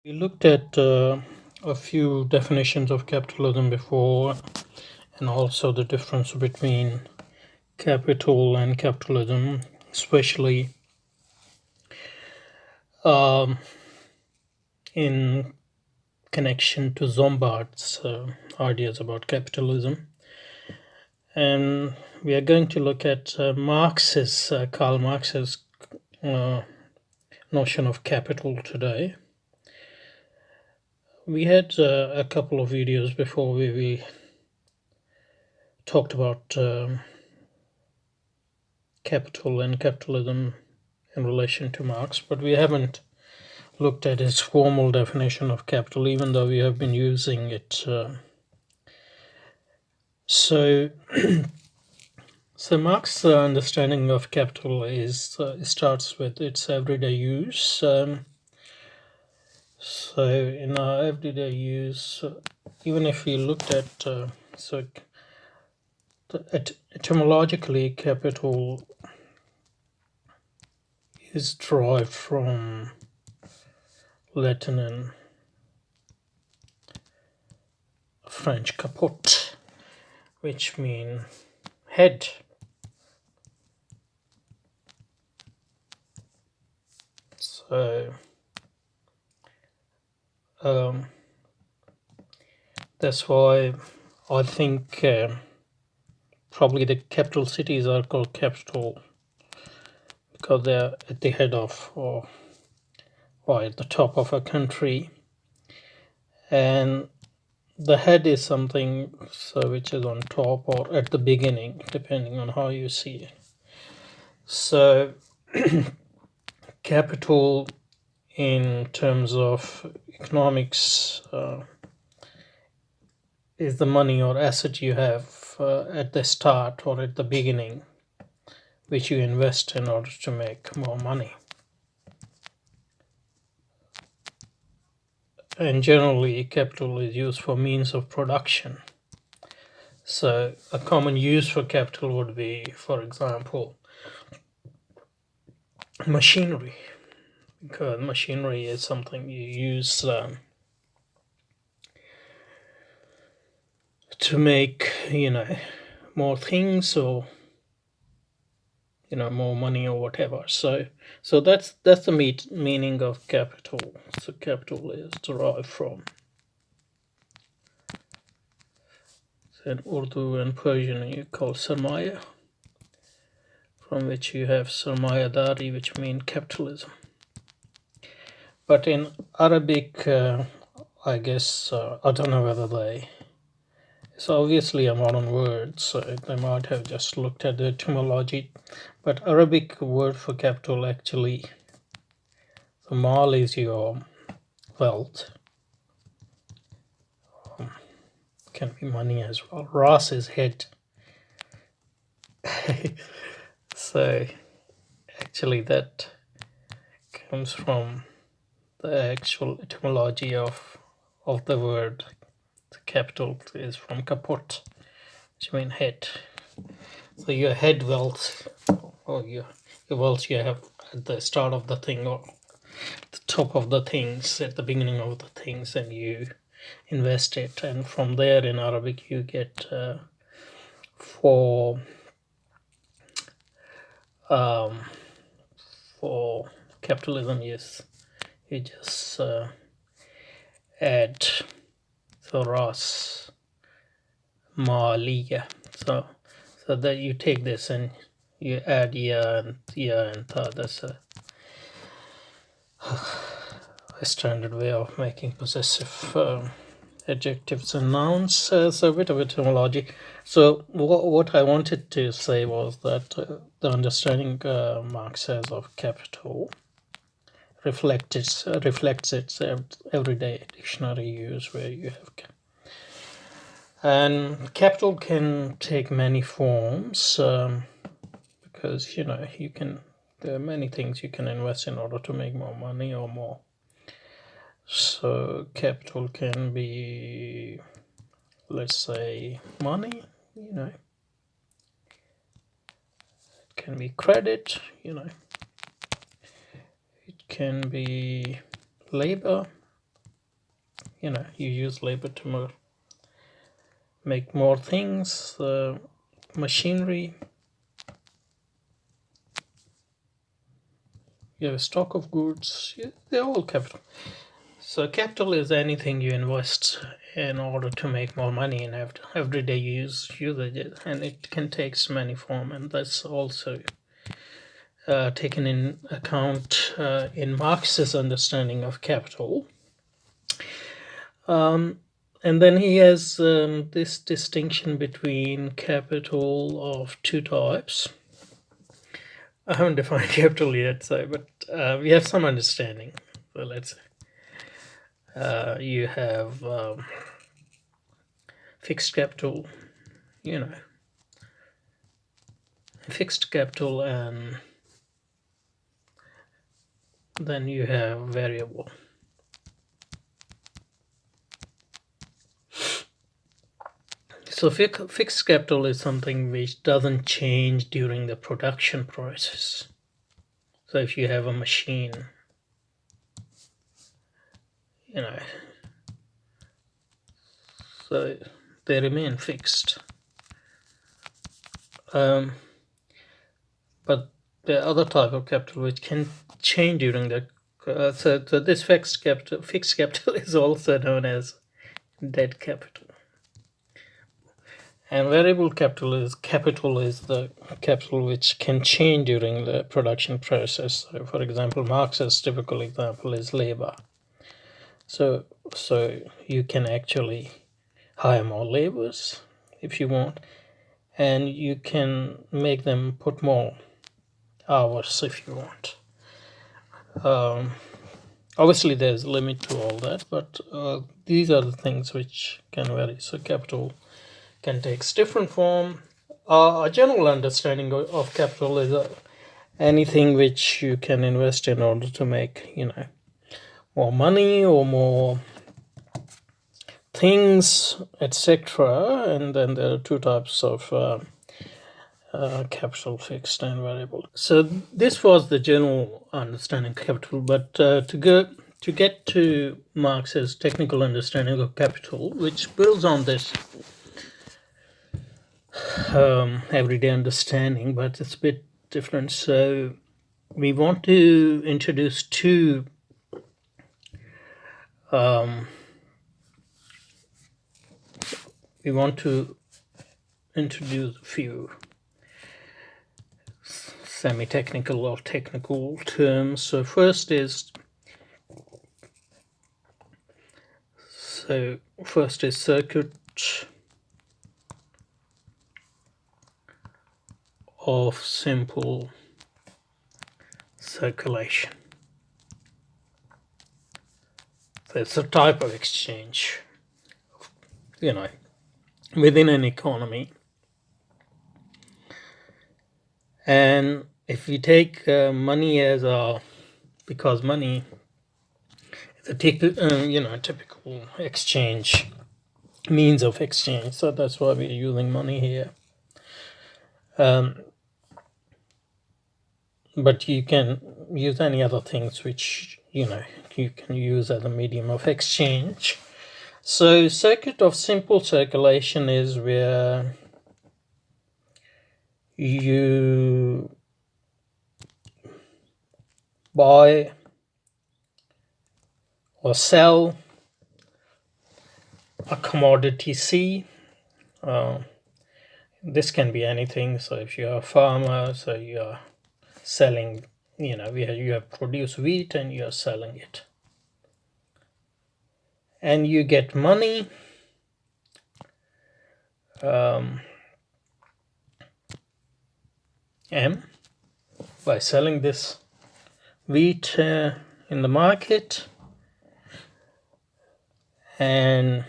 We looked at a few definitions of capitalism before, and also the difference between capital and capitalism, especially um, in connection to Zombard's ideas about capitalism. And we are going to look at Karl Marx's uh, notion of capital today. We had a couple of videos before we talked about capital and capitalism in relation to Marx, but we haven't looked at his formal definition of capital, even though we have been using it. So Marx's understanding of capital is starts with its everyday use. So in our everyday use, even if we looked at etymologically, capital is derived from Latin and French caput, which mean head. So that's why I think probably the capital cities are called capital because they're at the head of or at the top of a country, and the head is something which is on top or at the beginning, depending on how you see it. So capital in terms of economics is the money or asset you have at the start or at the beginning, which you invest in order to make more money. And generally, capital is used for means of production. So a common use for capital would be, for example, machinery, because machinery is something you use to make, more things or more money or whatever. So that's the meaning of capital. So capital is derived from, in Urdu and Persian you call sarmaya, from which you have sarmayadari, which mean capitalism. But in Arabic, I guess I don't know whether it's obviously a modern word, so they might have just looked at the etymology. But Arabic word for capital actually, the mal is your wealth. Can be money as well. Ras is head. So actually that comes from the actual etymology of the word. The capital is from kaput, which means head. So your head wealth, or your wealth you have at the start of the thing or the top of the things, at the beginning of the things, and you invest it, and from there in Arabic you get for capitalism, yes, you just add the ras maliya, so that you take this and you add ya and ta. That's a standard way of making possessive adjectives and nouns. So a bit of etymology. So what I wanted to say was that the understanding Marx has of capital reflects its everyday dictionary use, where you have and capital can take many forms, because you can, there are many things you can invest in order to make more money or more. So capital can be, let's say, money, it can be credit, it can be labor, you use labor to make more things, machinery. You have a stock of goods. They're all capital. So capital is anything you invest in order to make more money in everyday usage, and it can take many forms, and that's also taken in account in Marx's understanding of capital. And then he has this distinction between capital of two types. I haven't defined capital yet, but we have some understanding. So let's say you have fixed capital, fixed capital, and then you have variable. So fixed capital is something which doesn't change during the production process. So if you have a machine, so they remain fixed. But the other type of capital which can change during the so this fixed capital is also known as dead capital. And variable capital is the capital which can change during the production process. So for example, Marx's typical example is labor. So you can actually hire more laborers if you want, and you can make them put more hours if you want. Obviously there's a limit to all that, but these are the things which can vary. So capital can take different form. A general understanding of capital is anything which you can invest in order to make more money or more things, etc. And then there are two types of capital: fixed and variable. So this was the general understanding of capital, but to get to Marx's technical understanding of capital, which builds on this everyday understanding, but it's a bit different. So we want to introduce a few semi-technical or technical terms. So first is circuit of simple circulation. So it's a type of exchange, within an economy. And if we take money because money is a typical exchange, means of exchange, so that's why we're using money here. But you can use any other things which you can use as a medium of exchange. So circuit of simple circulation is where you buy or sell a commodity C. This can be anything. So if you're a farmer, so you're selling, you have produced wheat and you're selling it, and you get money M by selling this wheat in the market, and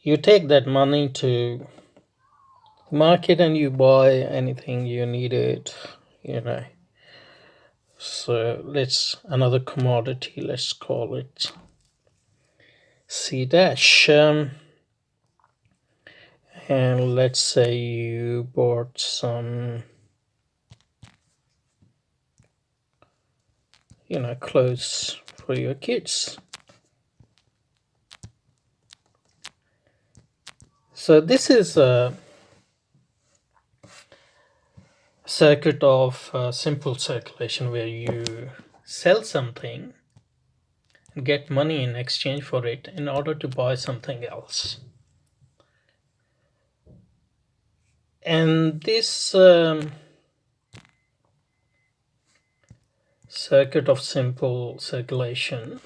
you take that money to market and you buy anything you needed, so another commodity, let's call it C dash, and let's say you bought some clothes for your kids. So this is a circuit of simple circulation where you sell something and get money in exchange for it in order to buy something else. And this circuit of simple circulation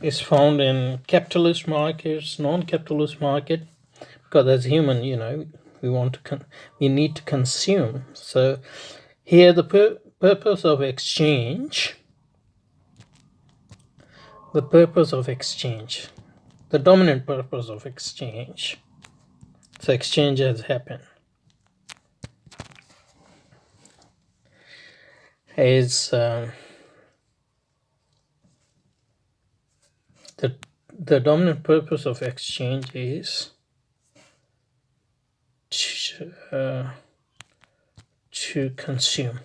is found in capitalist markets, non-capitalist market, because as human, we need to consume. So here the purpose of exchange, the dominant purpose of exchange. So exchange has happened. Is the dominant purpose of exchange is to consume.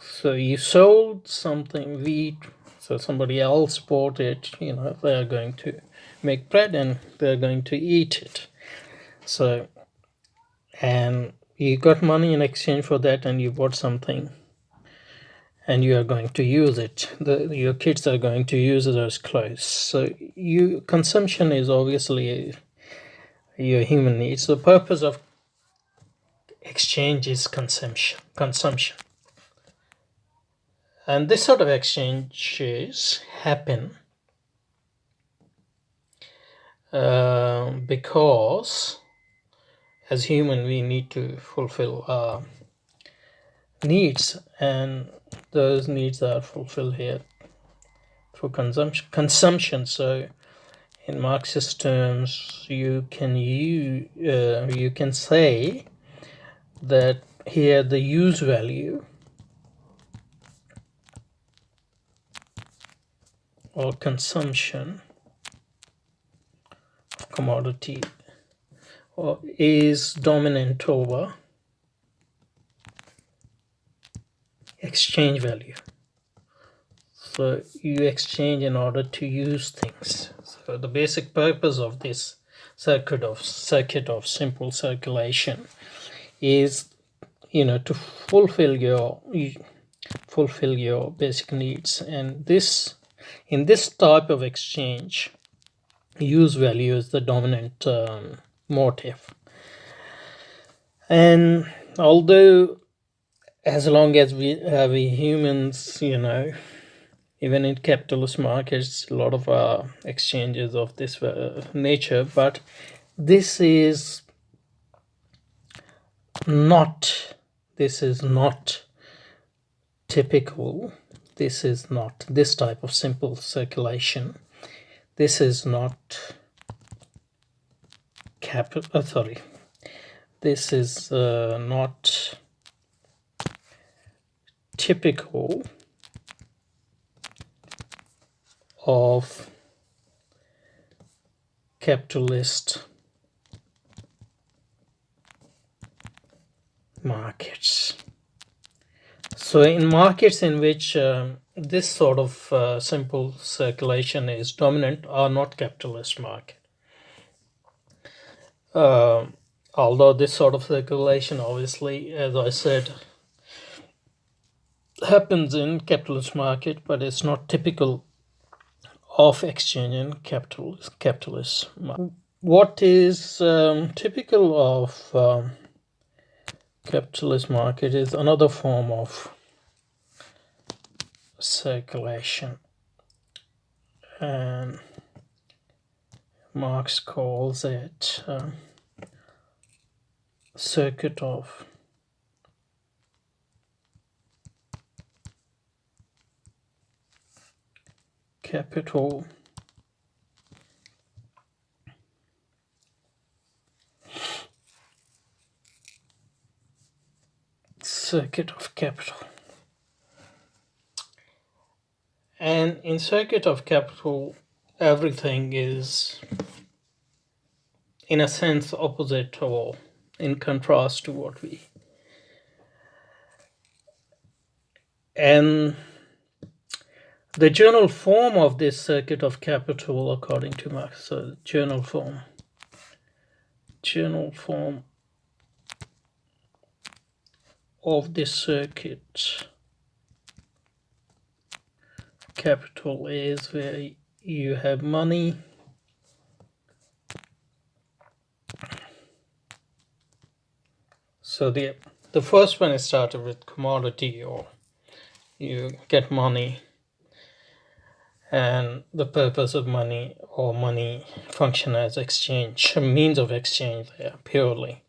So you sold something, wheat, so somebody else bought it, they are going to make bread and they're going to eat it. So, and you got money in exchange for that, and you bought something and you are going to use it. Your kids are going to use those clothes. So consumption is obviously your human needs. The purpose of exchange is consumption. And this sort of exchanges happen because as human we need to fulfill our needs, and those needs are fulfilled here through consumption. So in Marxist terms, you can say that here the use value or consumption of commodity is dominant over exchange value. So you exchange in order to use things. So the basic purpose of this circuit of simple circulation is, to fulfill your basic needs. And in this type of exchange, use value is the dominant motive. And although as long as we humans, even in capitalist markets, a lot of exchanges of this nature, but this is not typical. This is not this type of simple circulation. This is not this is not typical of capitalist markets. So in markets in which this sort of simple circulation is dominant are not capitalist market. Although this sort of circulation, obviously, as I said, happens in capitalist market, but it's not typical of exchange in capitalist market. What is typical of capitalist market is another form of circulation, and Marx calls it circuit of capital And in circuit of capital, everything is in a sense opposite or in contrast to what we, and The general form of this circuit of capital, according to Marx, so general form of this circuit capital is where you have money So the first one is started with commodity, or you get money, and the purpose of money or money function as exchange, a means of exchange there purely,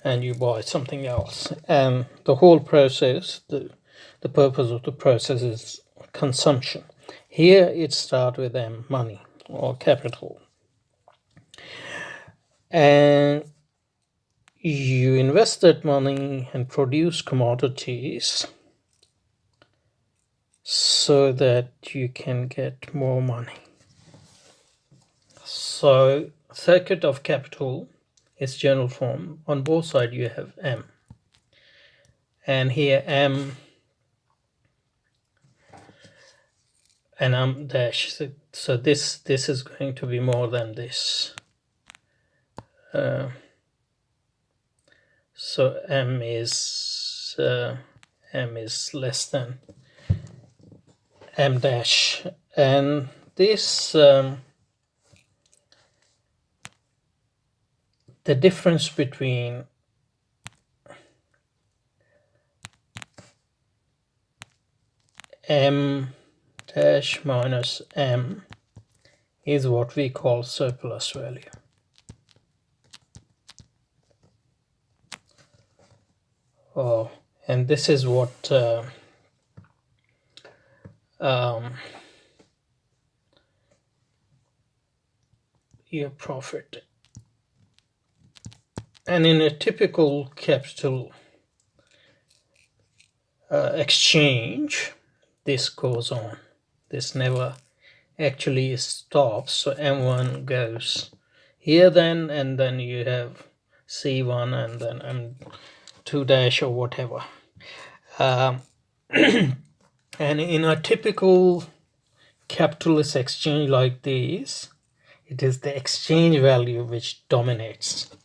and you buy something else. And the whole process, the purpose of the process is consumption. Here it starts with money or capital. And you invest that money and produce commodities so that you can get more money. So circuit of capital is general form. On both sides you have M. And here M and M dash. So this is going to be more than this. So M is less than M dash. And this the difference between M dash minus M is what we call surplus value. Oh, and this is what your profit. And in a typical capital exchange, this goes on. This never actually stops. So M1 goes here then, and then you have C1 and then M2 dash or whatever. And in a typical capitalist exchange like this, it is the exchange value which dominates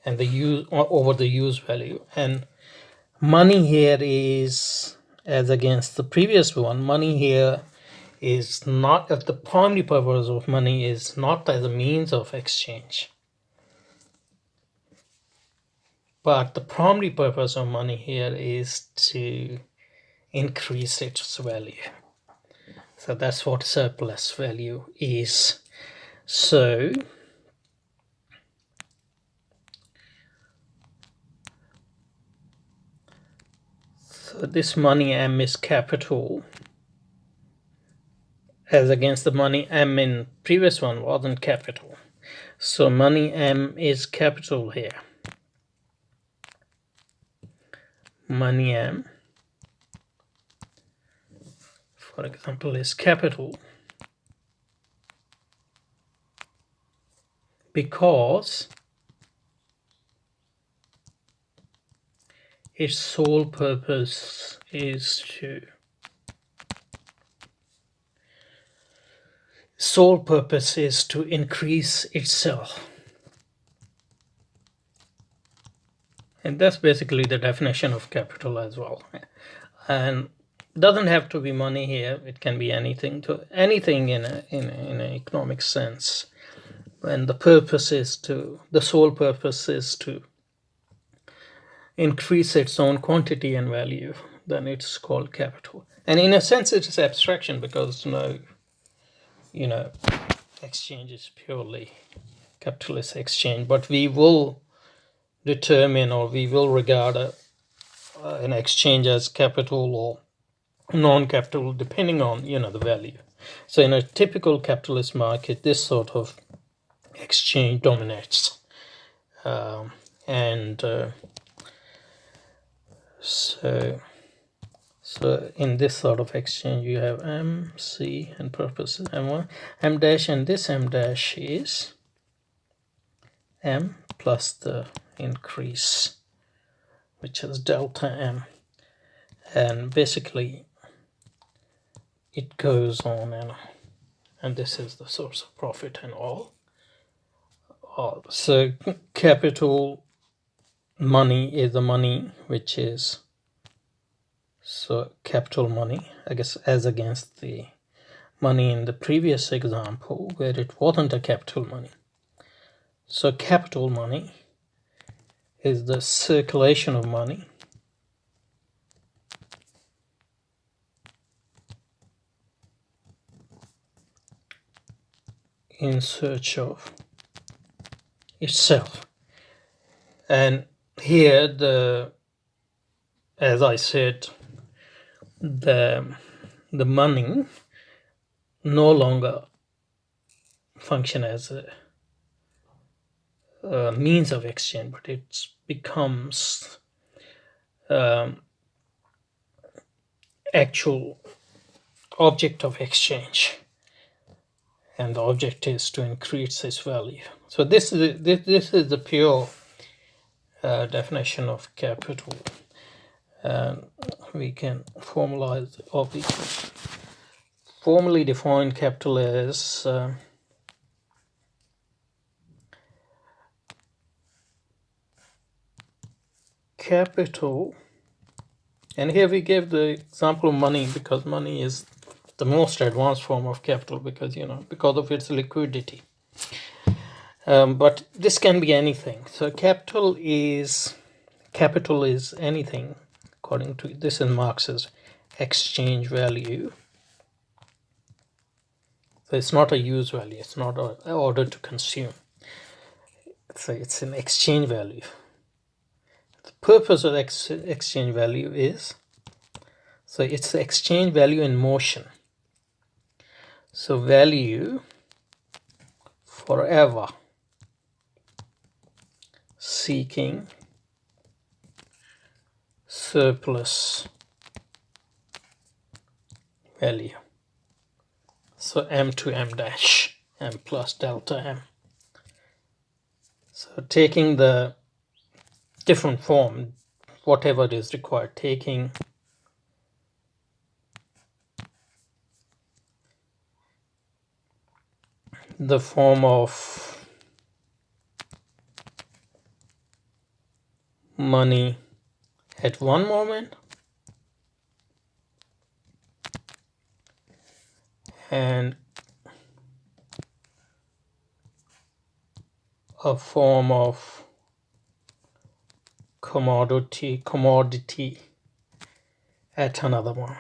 and the use over the use value. And money here is, as against the previous one, money here is not, the primary purpose of money is not as a means of exchange, but the primary purpose of money here is to increase its value. So that's what surplus value is. So this money M is capital, as against the money M in previous one wasn't capital. So money M is capital here. Money M, for example, is capital because its sole purpose is to increase itself. And that's basically the definition of capital as well. And doesn't have to be money here. It can be anything in an economic sense. And the sole purpose is to increase its own quantity and value, then it's called capital. And in a sense it is abstraction, because exchange is purely capitalist exchange, but we will determine, or we will regard an exchange as capital or non-capital depending on the value. So in a typical capitalist market, this sort of exchange dominates, so in this sort of exchange you have M, C, and purposes M1, M dash, and this M dash is M plus the increase, which is delta M. And basically it goes on and this is the source of profit and all. So capital money is the money which is, so capital money, I guess, as against the money in the previous example where it wasn't a capital money. So capital money is the circulation of money in search of itself. And here, as I said, the money no longer function as a means of exchange, but it becomes actual object of exchange, and the object is to increase its value. So this is the pure definition of capital. We can formalize, or we can formally define capital as capital, and here we give the example of money because money is the most advanced form of capital because because of its liquidity. But this can be anything. So capital is anything, according to this is Marx's exchange value. So it's not a use value, it's not an order to consume. So it's an exchange value. The purpose of exchange value is, so it's the exchange value in motion. So value forever seeking surplus value. So M to M dash, M plus delta M. So taking the different form, whatever is required, taking the form of money at one moment and a form of commodity at another one.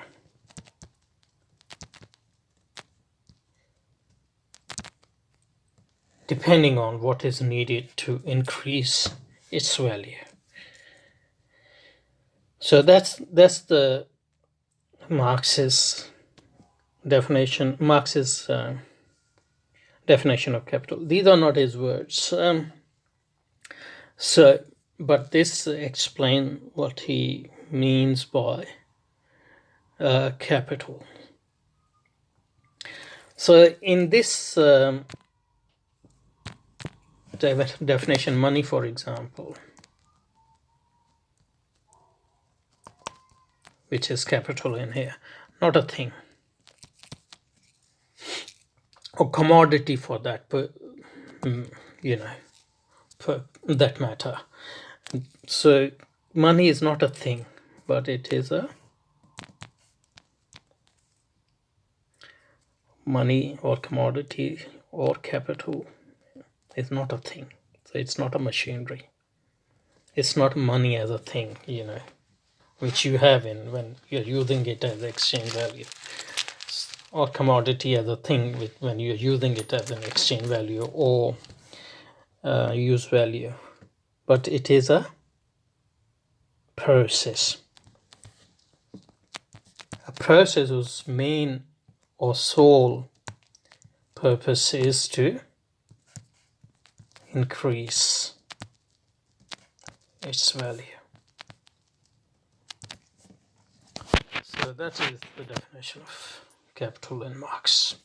Depending on what is needed to increase its value. So that's the Marx's definition of capital. These are not his words. But this explains what he means by capital. So in this definition, money, for example, which is capital in here, not a thing, or commodity for that, for that matter. So money is not a thing, but it is a money or commodity or capital is not a thing. So it's not a machinery. It's not money as a thing, which you have when you're using it as exchange value, or commodity as a thing when you're using it as an exchange value or use value. But it is a process. A process whose main or sole purpose is to increase its value. So that is the definition of capital in Marx.